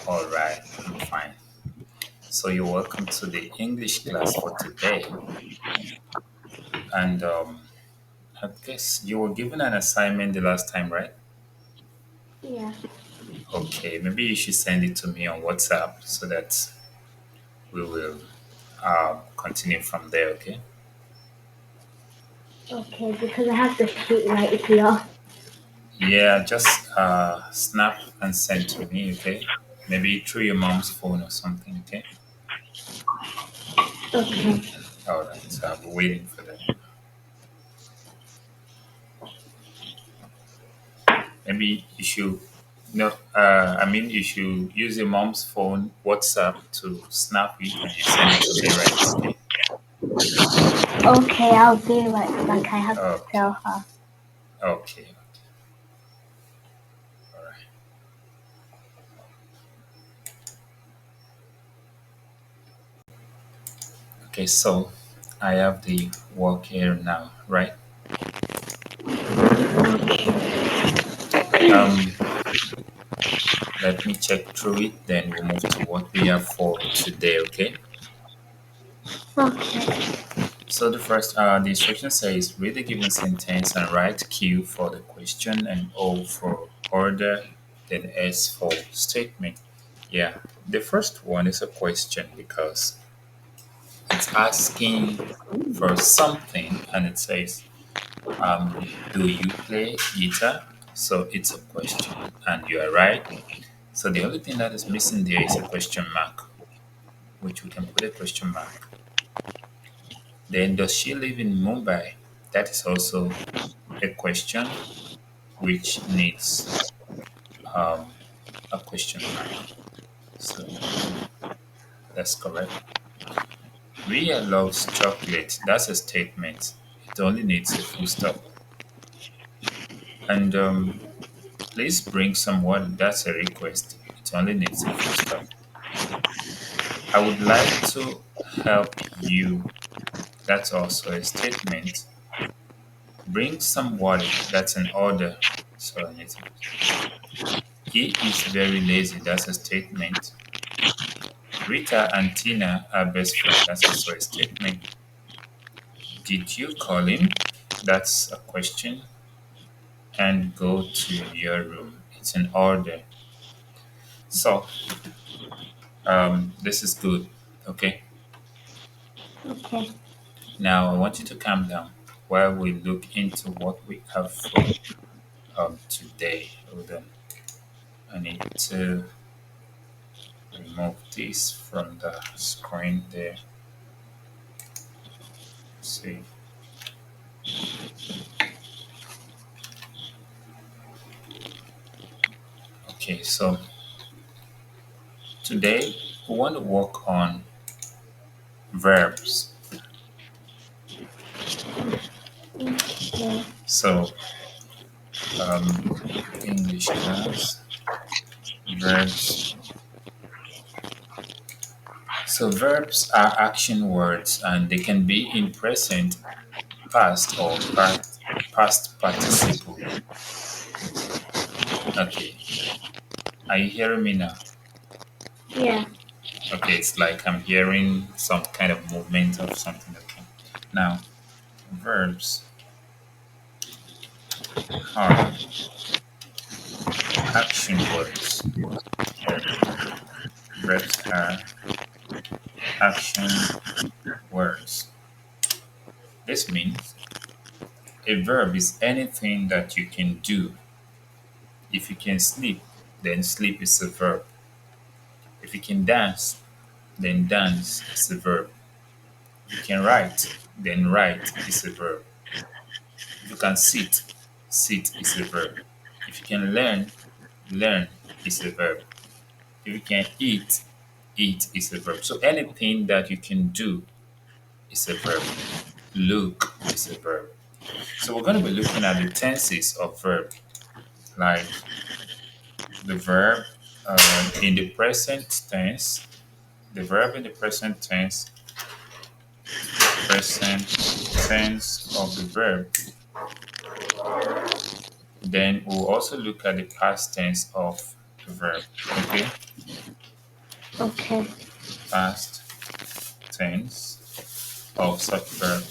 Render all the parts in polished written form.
All right, I'm fine. So you're welcome to the English class for today. And I guess you were given an assignment the last time, right? Yeah. Okay, maybe you should send it to me on WhatsApp so that we will continue from there, okay? Okay, because I have the sheet right here. Yeah, just snap and send to me, okay? Maybe through your mom's phone or something, okay? Okay. All right, so I'll be waiting for that. Maybe you should no I mean you should use your mom's phone WhatsApp to snap it and you send it to me, right? Okay. Okay, I'll do it. Like I have to Okay. tell her. Okay. All right. Okay, so I have the work here now, right? Um Let me check through it, then we'll move to what we have for today, okay? Okay. So the instruction says read the given sentence and write Q for the question and O for order, then S for statement. Yeah, the first one is a question because it's asking for something and it says, do you play guitar? So it's a question and you are right. So the only thing that is missing there is a question mark, which we can put a question mark. Then does she live in Mumbai? That is also a question which needs um, a question mark. So that's correct. Ria loves chocolate. That's a statement. It only needs a full stop. And please bring some water. That's a request. It only needs a full stop. I would like to help you. That's also a statement. Bring some water. That's an order. So I need to. He is very lazy. That's a statement. Rita and Tina are best friends. That's also a statement. Did you call him? That's a question. And go to your room. It's an order. So this is good. Okay. Okay. Now I want you to calm down while we look into what we have for today. Hold on. I need to remove this from the screen there. See. Okay, so today we want to work on verbs. Okay. So English class, verbs. So verbs are action words and they can be in present, past, or past participle. Okay, are you hearing me now? Yeah. Okay, it's like I'm hearing some kind of movement of something. Okay, now verbs are action words. Verbs are action words. This means a verb is anything that you can do. If you can sleep, then sleep is a verb. If you can dance, then dance is a verb. If you can write, then write is a verb. If you can sit, sit is a verb. If you can learn, learn is a verb. If you can eat, eat is a verb. So anything that you can do is a verb. Look is a verb. So we're going to be looking at the tenses of verb, like the verb in the present tense, the verb in the present tense of the verb. Then we'll also look at the past tense of verb. Okay, Okay. past tense of such verb.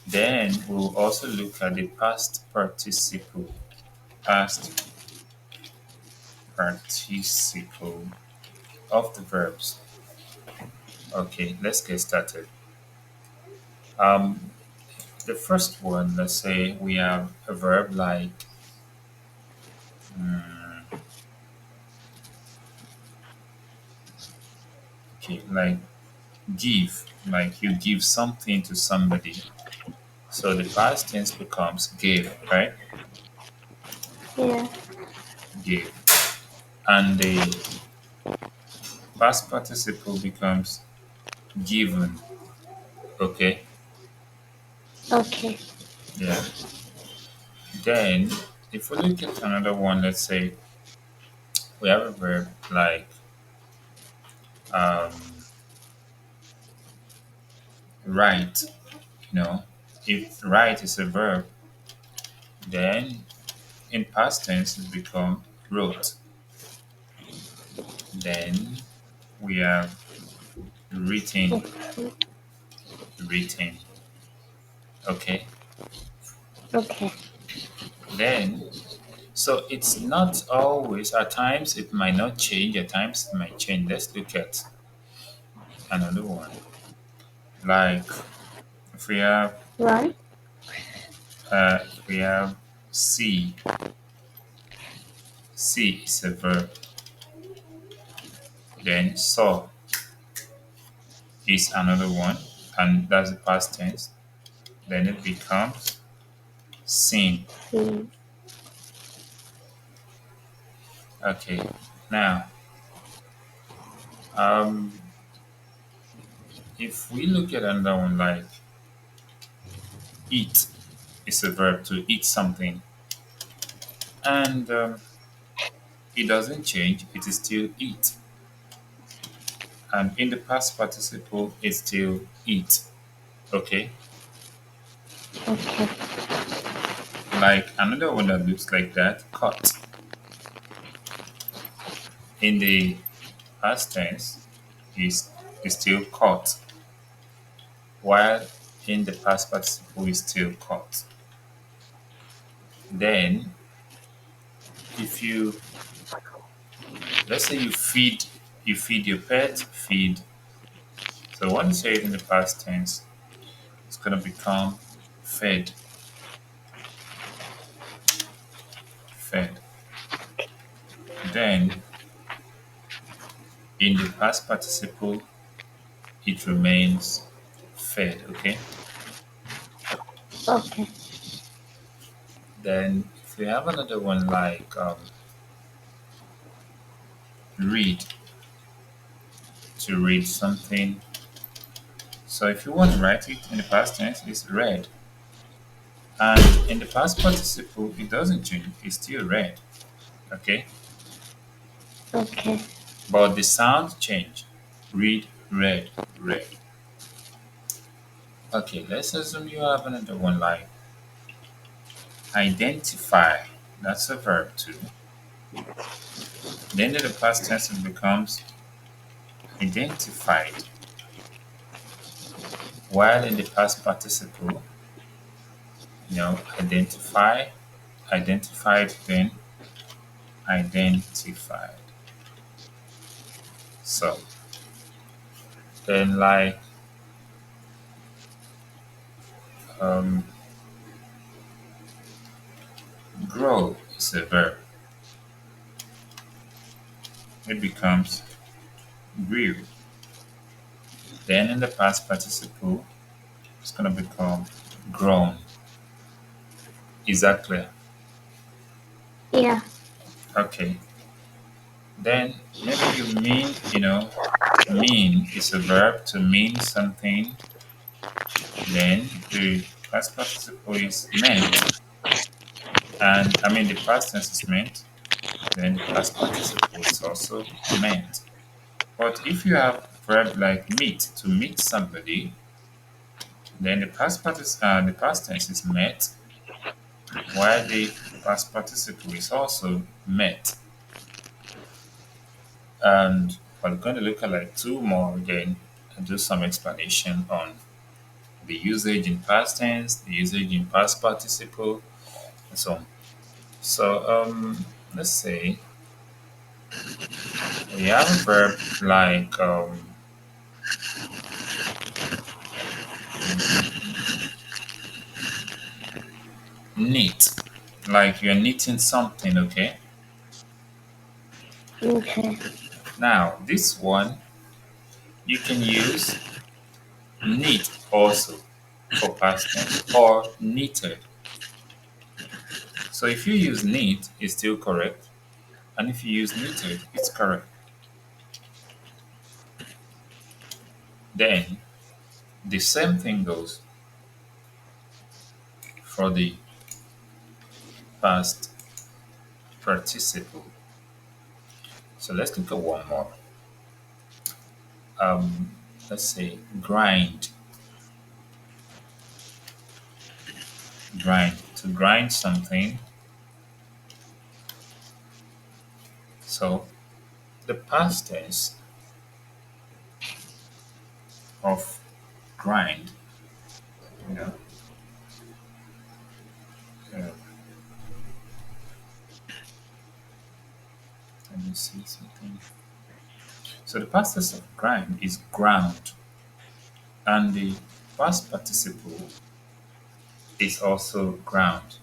Then we'll also look at the past participle. Past participle of the verbs. Okay, let's get started. Um, the first one, let's say we have a verb like, okay, like give, like you give something to somebody. So the past tense becomes gave, right? Yeah. Gave. And the past participle becomes given. Okay, Okay. yeah. Then if we look at another one, let's say we have a verb like um, write. You know, if write is a verb, then in past tense it become wrote. Then we have written, written. Okay. Okay. Then so it's not always. At times it might not change. At times it might change. Let's look at another one. Like if we have Right. if we have see. See is a verb. Then saw is another one, and that's the past tense. Then it becomes seen. See. Okay. Now, um, if we look at another one like eat is a verb to eat something, and it doesn't change. It is still eat, and in the past participle, it's still eat. Okay. Okay. Like another one that looks like that, cut. In the past tense, is still caught, while in the past participle is still caught. Then, if you let's say you feed your pet, feed. So when you say it in the past tense, it's gonna become fed, fed. Then in the past participle, it remains fed. Okay. Okay. Then if we have another one like read, to read something. So if you want to write it in the past tense, it's read. And in the past participle, it doesn't change. It's still read. Okay. Okay. But the sound change. Read, read, read. Okay, let's assume you have another one like identify. That's a verb too. Then in the past tense it becomes identified. While in the past participle, identify, identified, then identified. So then like um, grow is a verb. It becomes grew. Then in the past participle, it's gonna become grown. Is that clear? Yeah. Okay. Then maybe you mean is a verb to mean something. Then the past participle is meant. And I mean the past tense is meant. Then the past participle is also meant. But if you have verb like meet, to meet somebody, then the past tense is met, while the past participle is also met. And we're going to look at like two more again and do some explanation on the usage in past tense, the usage in past participle, and so on. So let's say we have a verb like knit, like you're knitting something, okay? Okay. Now this one you can use knit also for past tense or knitted. So if you use knit, it's still correct, and if you use knitted, it's correct. Then the same thing goes for the past participle. So let's look at one more. Um, let's say grind, grind to grind something. So the past tense of grind, you know, uh, let me see something. So the past tense of grind is ground, and the past participle is also ground.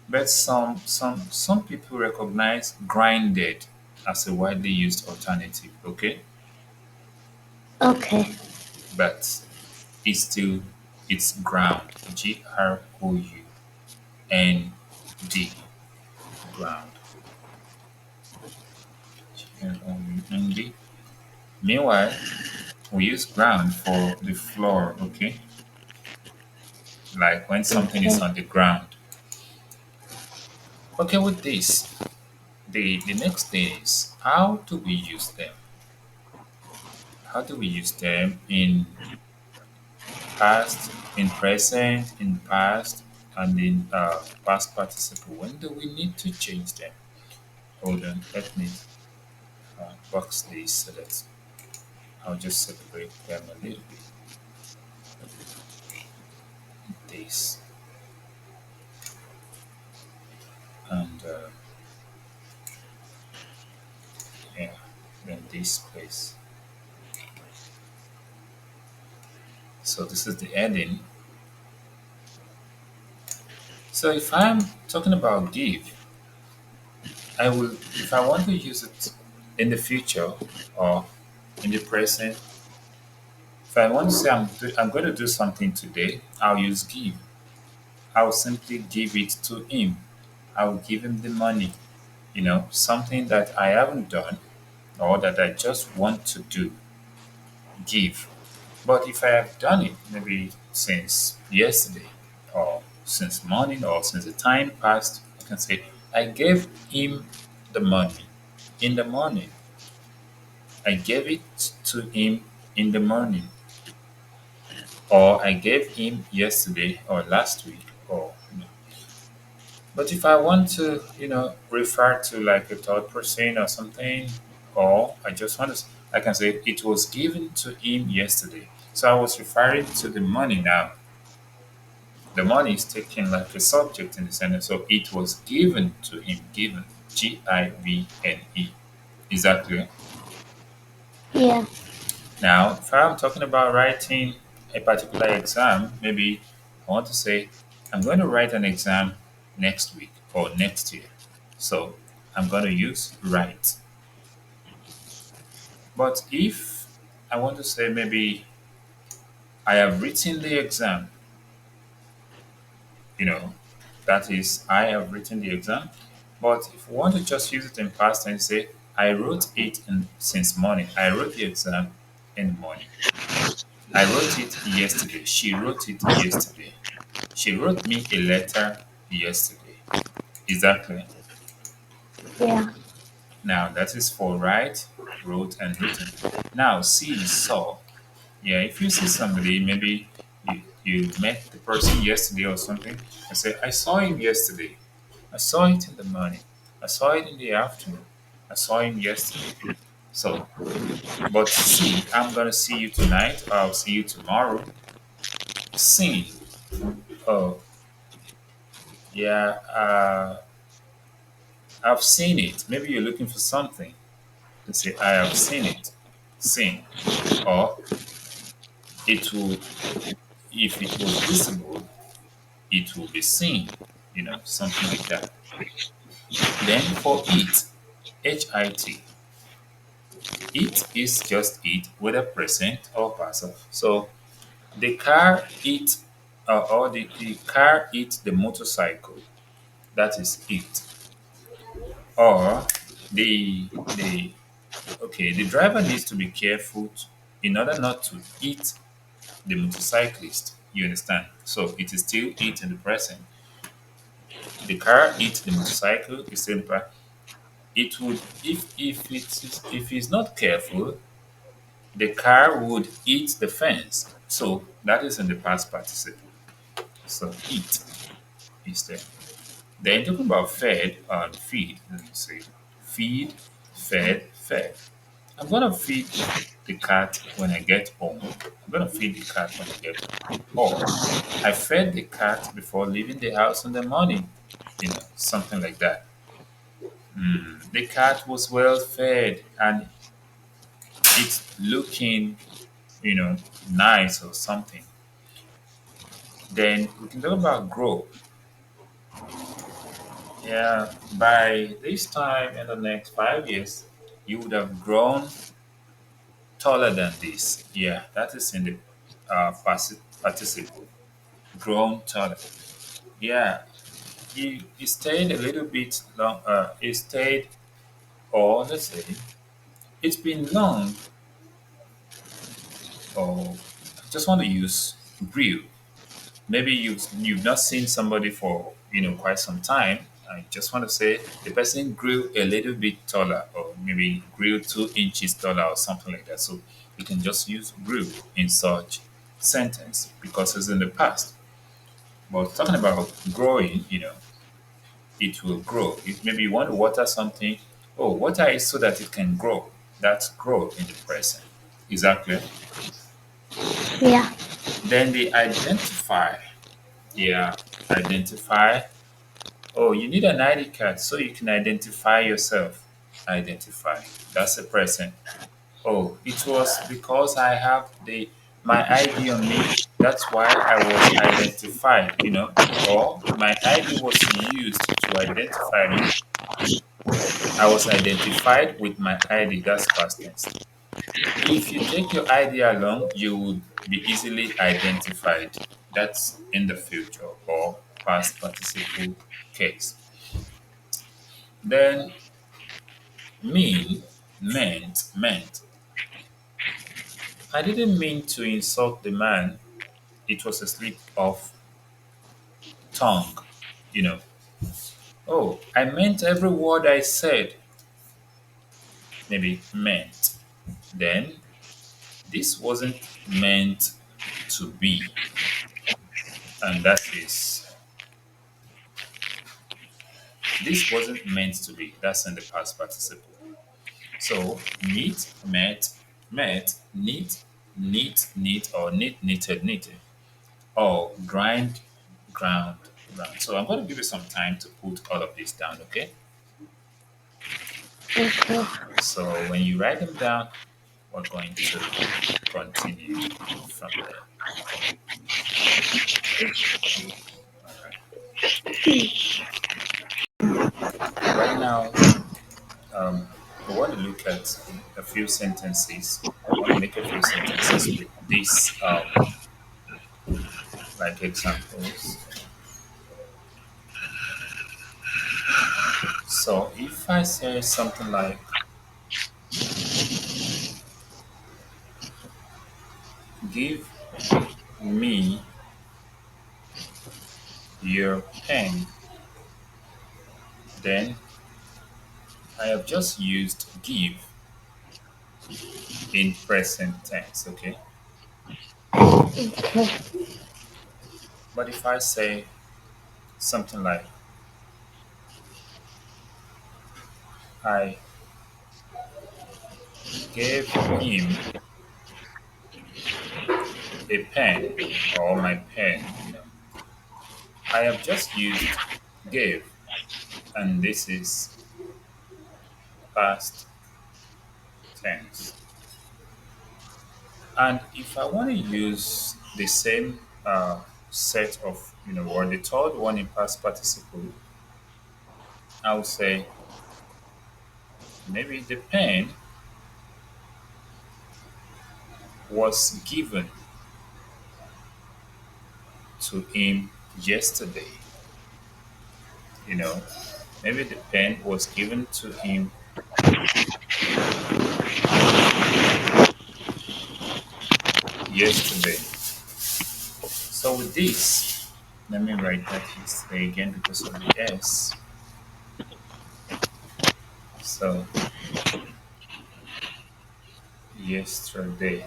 But some people recognize grinded as a widely used alternative, okay? Okay. But it's still it's ground. GROUND, ground. GROUND. Meanwhile, we use ground for the floor, okay? Like when something is Okay. on the ground. Okay, with this, the next thing is how do we use them? How do we use them in past, in present, in past, and in past participle? When do we need to change them? Hold on, let me box these so that I'll just separate them a little bit. This and yeah, then this place. So this is the heading. So if I'm talking about give, I will, if I want to use it in the future or in the present, if I want to say I'm going to do something today, I'll use give. I'll simply give it to him. I'll give him the money. Something that I haven't done or that I just want to do, give. But if I have done it maybe since yesterday or since morning or since the time passed, I can say, I gave him the money in the morning. I gave it to him in the morning. Or I gave him yesterday or last week or. But if I want to, refer to like a third person or something, or I just want to, I can say it was given to him yesterday. So I was referring to the money now. The money is taken like a subject in the sentence. So it was given to him, given, GIVNE. Is that clear? Yeah. Now, if I'm talking about writing a particular exam, maybe I want to say, I'm going to write an exam next week or next year. So I'm going to use write. But if I want to say maybe I have written the exam, you know, that is, I have written the exam. But if we want to just use it in past tense, say, I wrote it since morning. I wrote the exam in the morning. I wrote it yesterday. She wrote it yesterday. She wrote me a letter yesterday. Is that clear? Yeah. Now, that is for write, wrote, and written. Now, see, saw. Yeah, if you see somebody, maybe you met the person yesterday or something, and say, I saw him yesterday. I saw it in the morning. I saw it in the afternoon. I saw him yesterday. So, but see, I'm gonna see you tonight. I'll see you tomorrow. Seen. Oh, yeah. I've seen it. Maybe you're looking for something. You say, I have seen it. Seen. Or it will, if it was visible, it will be seen. Something like that. Then for it, HIT. It is just it, whether present or passive. So the car hit, or the car hit the motorcycle. That is it. Or the okay, the driver needs to be careful in order not to hit the motorcyclist. You understand? So it is still it in the present. The car hit the motorcycle. It's still in the past. It would if he's not careful, the car would hit the fence. So that is in the past participle. So eat is there. Then talking about fed and feed, let me see. Feed, fed, fed. I'm gonna feed the cat when I get home. I'm gonna feed the cat when I get home. Or I fed the cat before leaving the house in the morning. Something like that. The cat was well fed and it's looking, you know, nice or something. Then we can talk about grow. Yeah, by this time in the next 5 years, you would have grown taller than this. Yeah, that is in the participle. Grown taller. Yeah, he stayed a little bit long. He stayed, or let's say, it's been long. Or I just want to use grew. Maybe you've not seen somebody for quite some time. I just want to say the person grew a little bit taller, or maybe grew 2 inches taller, or something like that. So you can just use grew in such sentence because it's in the past. But talking about growing, it will grow. If maybe you want to water something, oh, water it so that it can grow. That's grow in the present. Exactly. Yeah. Then the identify. Yeah, identify. Oh, you need an ID card so you can identify yourself. Identify. That's the present. Oh, it was because I have the my ID on me. That's why I was identified, or my ID was used to identify me. I was identified with my ID. That's past tense. If you take your ID along, you would be easily identified. That's in the future or past participle case. Then meant. I didn't mean to insult the man. It was a slip of tongue, you know. Oh, I meant every word I said. Maybe meant. Then this wasn't meant to be. And that is, this wasn't meant to be. That's in the past participle. So met, neat, or knitted, knitted. Or ground. So I'm going to give you some time to put all of this down, okay? Okay. So when you write them down, we're going to continue from there. All right. Right now, we want to look at a few sentences. I want to make a few sentences with these like examples. So if I say something like, give me your pen, then I have just used give in present tense, okay? Okay. But if I say something like, I gave him a pen or my pen. I have just used gave, and this is past tense. And if I want to use the same set of, or the third one in past participle, I would say maybe the pen was given to him yesterday. You know, maybe the pen was given to him yesterday. So with this, let me write that yesterday again because of the S. So yesterday.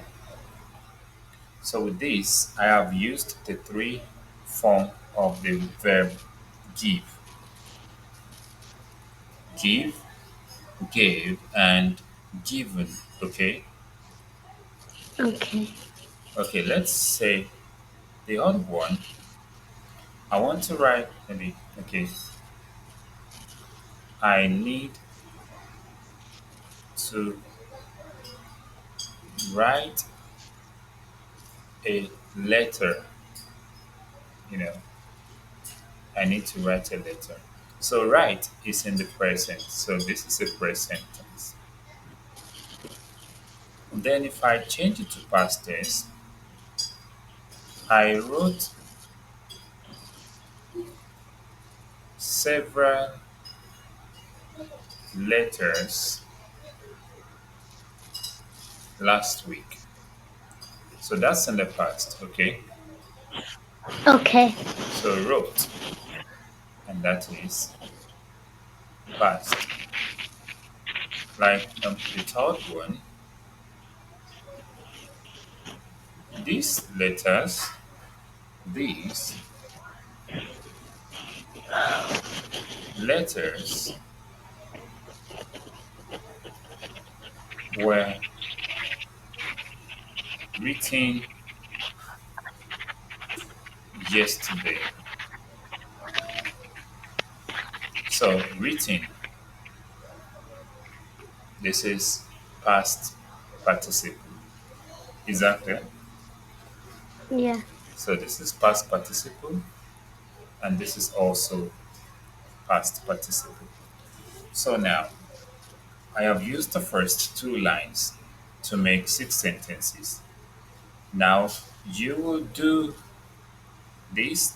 So with this, I have used the three form of the verb give. Give, gave, and given. Okay. Okay. Okay, let's say the other one. I want to write maybe, okay, I need to write a letter, you know, I need to write a letter. So write is in the present. So this is a present tense. Then if I change it to past tense, I wrote several letters last week. So that's in the past, okay? Okay. So wrote, and that is past. Like the third one, these letters, these letters were written yesterday. So written, this is past participle. Is that clear? Yeah. So this is past participle, and this is also past participle. So now I have used the first two lines to make six sentences. Now you will do this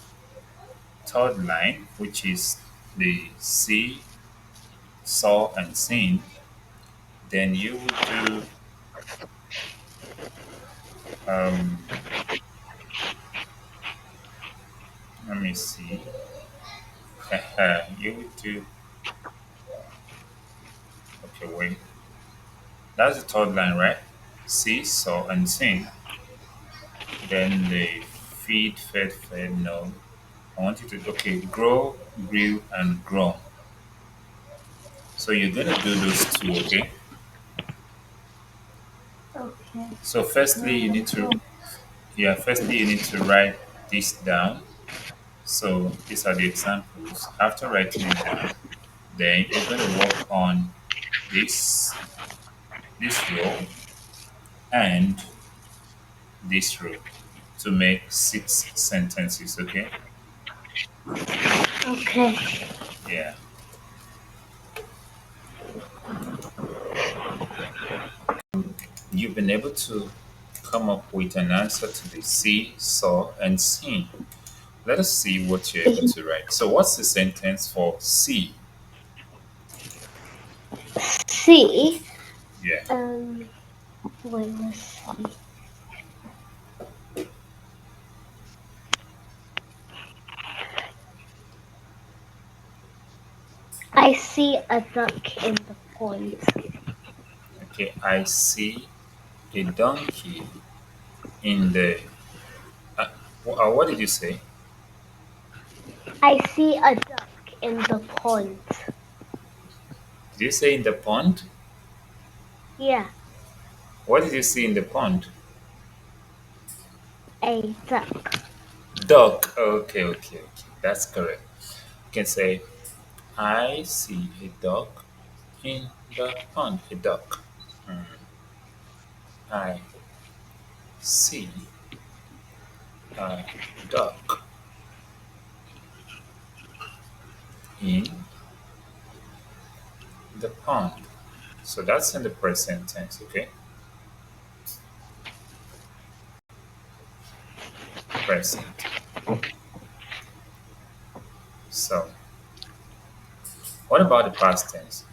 third line, which is the see, saw, and seen. Then you will do, um, let me see, you will do, okay, wait, that's the third line, right? See, saw, and seen. Then the feed, fed, fed, no. I want you to, okay, grow, grew, and grown. So you're gonna do those two, okay? Okay. So firstly, you need to, yeah, firstly you need to write this down. So these are the examples. After writing it down, then you're gonna work on this, this row, and this row to make six sentences, okay? Okay. Yeah. You've been able to come up with an answer to the see, saw, and seen. Let us see what you're able to write. So, what's the sentence for see? See. Yeah. Um. Wait. Let's see. I see a duck in the pond. Okay. I see a donkey in the. Uh, what did you say? I see a duck in the pond. Did you say in the pond? Yeah. What did you see in the pond? A duck. Duck. Okay, okay, okay. That's correct. You can say, I see a duck in the pond. A duck. Hmm. I see a duck in the pond. So that's in the present tense, okay? Present. So, what about the past tense?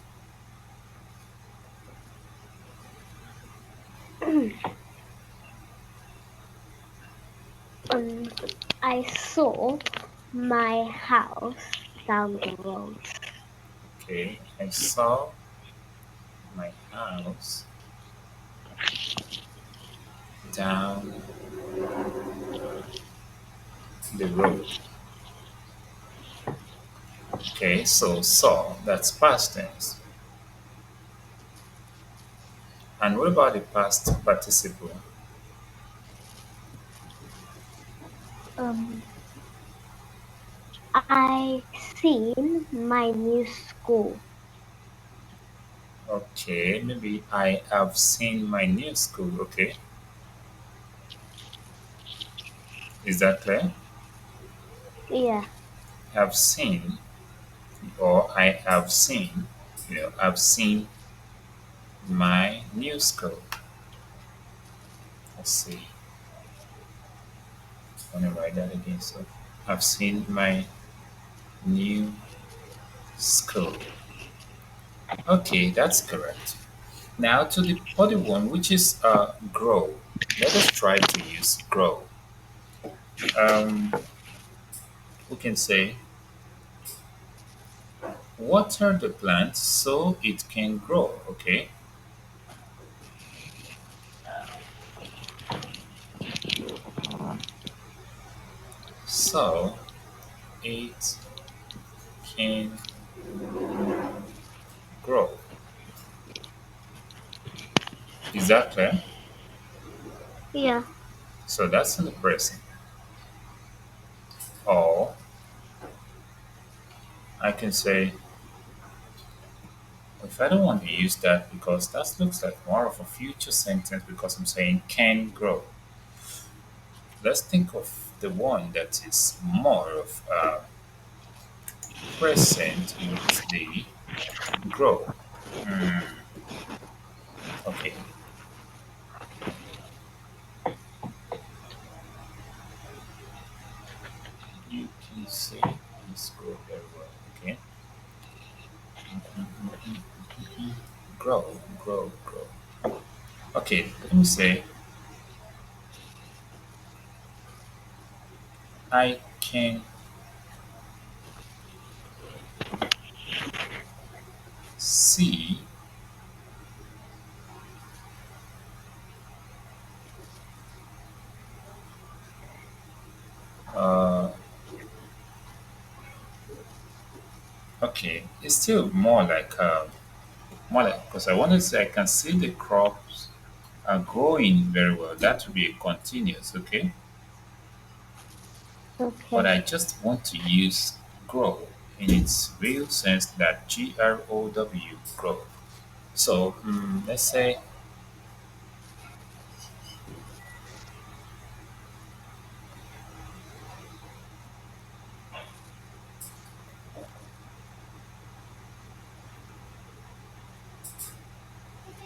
um, I saw my house down the road. Okay, I saw my house down the road. Okay, so saw, that's past tense. And what about the past participle? Um, I seen my new school. Okay, maybe I have seen my new school. Okay, is that clear? Yeah, Have seen, or I have seen, I've seen my new school. Let's see, I want to write that again. So, I've seen my new school. Okay, that's correct. Now to the other one, which is grow. Let us try to use grow. Um, we can say, water the plant so it can grow. Okay, so it can grow. Is that clear? yeah. So that's in the present. Or I can say, if I don't want to use that because that looks like more of a future sentence because I'm saying can grow. Let's think of the one that is more of present with the grow. Hmm, okay, you can say this grow very well. Okay, grow, grow, grow. Okay, let me say, I can see. Uh, okay, it's still more like because I wanted to say I can see the crops are growing very well. That would be a continuous, okay? But Okay. I just want to use grow in its real sense, that GROW, grow. So let's say,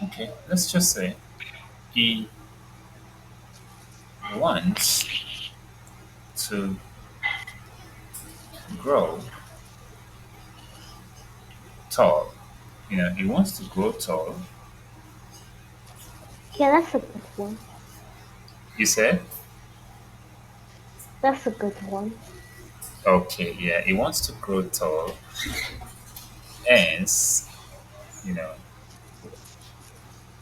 okay, let's just say he wants to grow tall. He wants to grow tall. Yeah, that's a good one. He said, That's a good one. okay, yeah, he wants to grow tall. Hence, you know,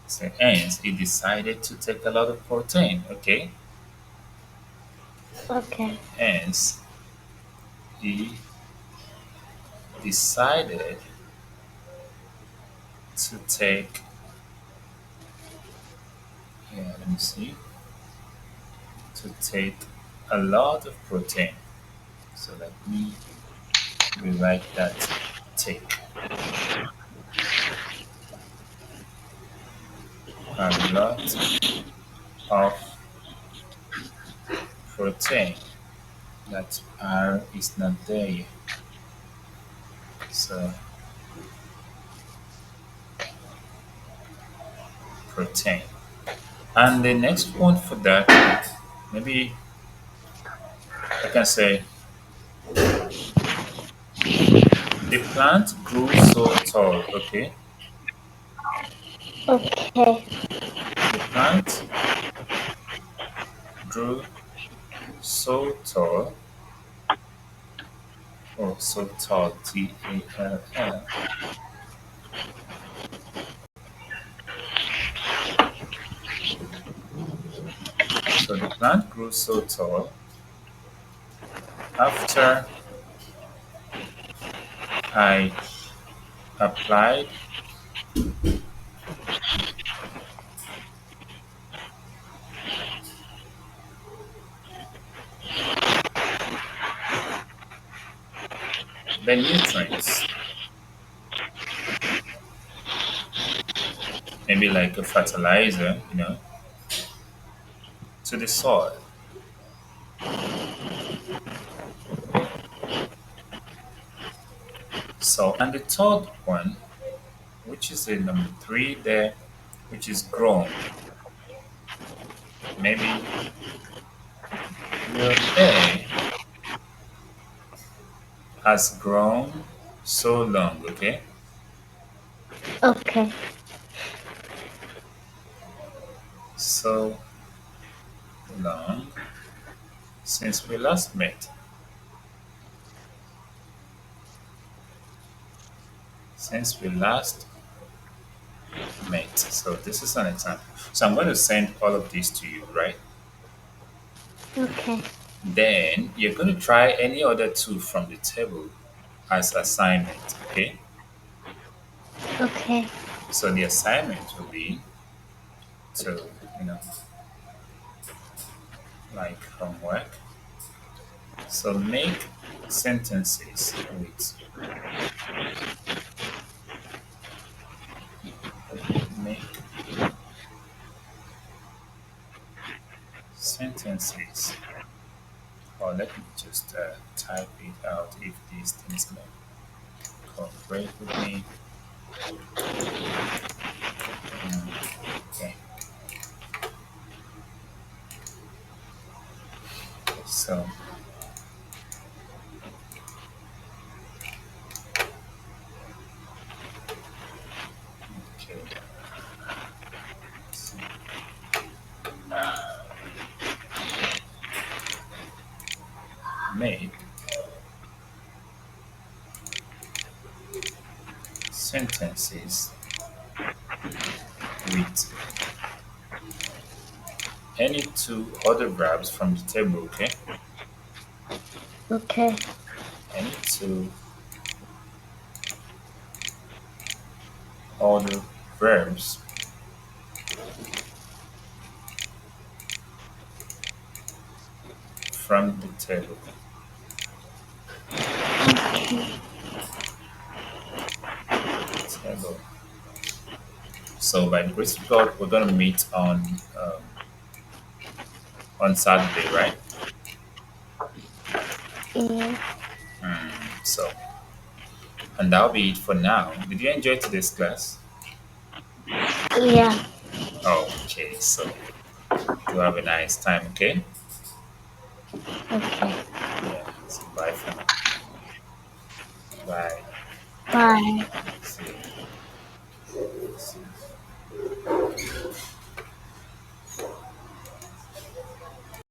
so hence he decided to take a lot of protein. Okay, Okay. hence he decided to take Yeah, let me see. To take a lot of protein. So let me rewrite that. Take a lot of protein. That R is not there yet. So protein. And the next one for that, maybe I can say the plant grew so tall. Okay, Okay. the plant grew so tall, or so tall, Tall. So the plant grew so tall after I applied the nutrients, maybe like a fertilizer, to the soil. So, and the third one, which is the number three there, which is grown. Maybe your hair has grown so long, okay? Okay. So long since we last met. Since we last met. So this is an example. So I'm going to send all of these to you, right? Okay. Then you're going to try any other two from the table as assignment, okay? Okay. So the assignment will be to, you know, like homework. So make sentences with make sentences. Or let me just type it out if these things can cooperate with me. Okay. So okay. So make sentences with any two other verbs from the table, okay? Okay. Any two other verbs from the table. Table. So by the grace of God, we're gonna meet on Saturday, right? Yeah. So and that'll be it for now. Did you enjoy today's class? Yeah. Okay, so do have a nice time, okay? Okay. Yeah. So bye for now. Bye. Bye.